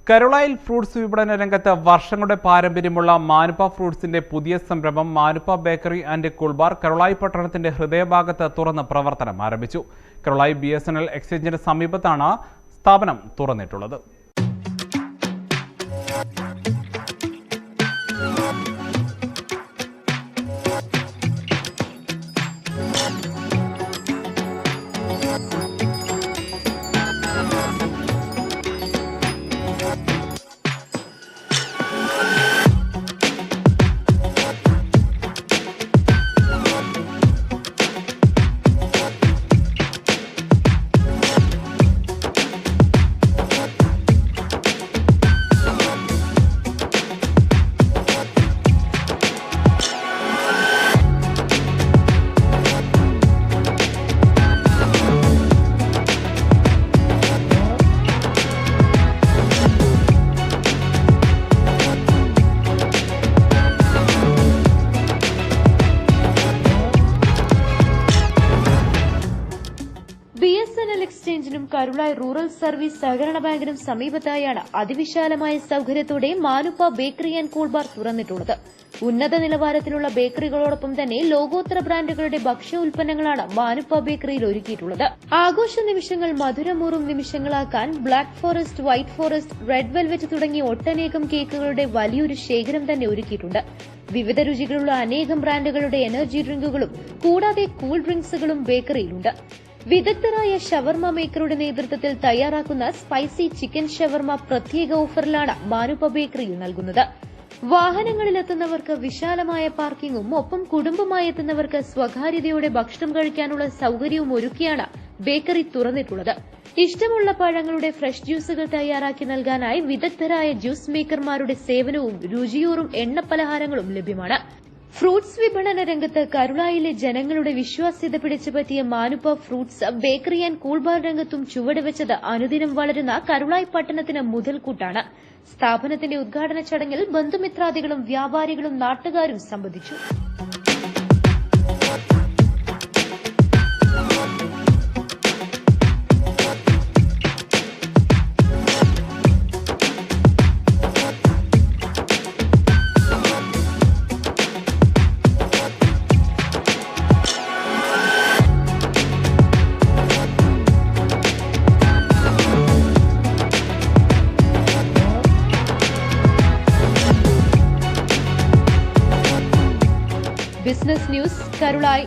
കരുളായിൽ fruits വിപണന രംഗത്ത് വർഷങ്ങളുടെ പാരമ്പര്യമുള്ള മാനുപ്പ ഫ്രൂട്ട്സിന്റെ പുതിയ സംരംഭം Manuppa bakery and cool bar Karulai പട്ടണത്തിന്റെ ഹൃദയഭാഗത്ത് തുറന്ന് പ്രവർത്തനം ആരംഭിച്ചു. കരുളായി BSNL എക്സ്ചേഞ്ചിന് സമീപത്താണ് സ്ഥാപനം തുറന്നിട്ടുള്ളത്. BSNL എക്സ്ചേഞ്ചിനും കരുളായി റൂറൽ സർവീസ് സഹകരണ ബാങ്കിനും സമീപത്തായാണ് അതിവിശാലമായ സൌകര്യത്തോടെ മാനുപ്പ ബേക്കറി ആൻഡ് കൂൾബാർ തുറന്നിട്ടുള്ളത്. ഉന്നത നിലവാരത്തിലുള്ള ബേക്കറികളോടൊപ്പം തന്നെ ലോകോത്തര ബ്രാൻഡുകളുടെ ഭക്ഷ്യ ഉൽപ്പന്നങ്ങളാണ് മാനുപ്പ ബേക്കറിയിൽ ഒരുക്കിയിട്ടുള്ളത്. ആഘോഷ നിമിഷങ്ങൾ മധുരമൂറും നിമിഷങ്ങളാക്കാൻ black forest, white forest, red velvet തുടങ്ങിയ ഒട്ടനേകം കേക്കുകളുടെ വലിയൊരു ശേഖരം തന്നെ ഒരുക്കിയിട്ടുണ്ട്. വിവിധ രുചികളുള്ള അനേകം ബ്രാൻഡുകളുടെ എനർജി ഡ്രിങ്കുകളും കൂടാതെ കൂൾ ഡ്രിങ്ക്സുകളും ബേക്കറിയിലുണ്ട്. വിദഗ്ധരായ ഷവർമ മേക്കറുടെ നേതൃത്വത്തിൽ തയ്യാറാക്കുന്ന സ്പൈസി ചിക്കൻ ഷവർമ പ്രത്യേക ഓഫറിലാണ് മാനുപ്പ ബേക്കറിയിൽ നൽകുന്നത്. വാഹനങ്ങളിലെത്തുന്നവർക്ക് വിശാലമായ പാർക്കിംഗും ഒപ്പം കുടുംബമായി എത്തുന്നവർക്ക് സ്വകാര്യതയോടെ ഭക്ഷണം കഴിക്കാനുള്ള സൌകര്യവും ഒരുക്കിയാണ് ബേക്കറി തുറന്നിട്ടുള്ളത്. ഇഷ്ടമുള്ള പഴങ്ങളുടെ ഫ്രഷ് ജ്യൂസുകൾ തയ്യാറാക്കി നൽകാനായി വിദഗ്ധരായ ജ്യൂസ് മേക്കർമാരുടെ സേവനവും രുചിയൂറും എണ്ണപ്പലഹാരങ്ങളും ലഭ്യമാണ്. ഫ്രൂട്ട്സ് വിപണന രംഗത്ത് കരുളായിലെ ജനങ്ങളുടെ വിശ്വാസ്യത പിടിച്ചുപറ്റിയ Manuppa fruits bakery and cool bar രംഗത്തും ചുവടുവെച്ചത് അനുദിനം വളരുന്ന കരുളായി പട്ടണത്തിന് മുതൽക്കൂട്ടാണ്. സ്ഥാപനത്തിന്റെ ഉദ്ഘാടന ചടങ്ങിൽ ബന്ധുമിത്രാദികളും വ്യാപാരികളും നാട്ടുകാരും സംബന്ധിച്ചു. Business news, Karulai.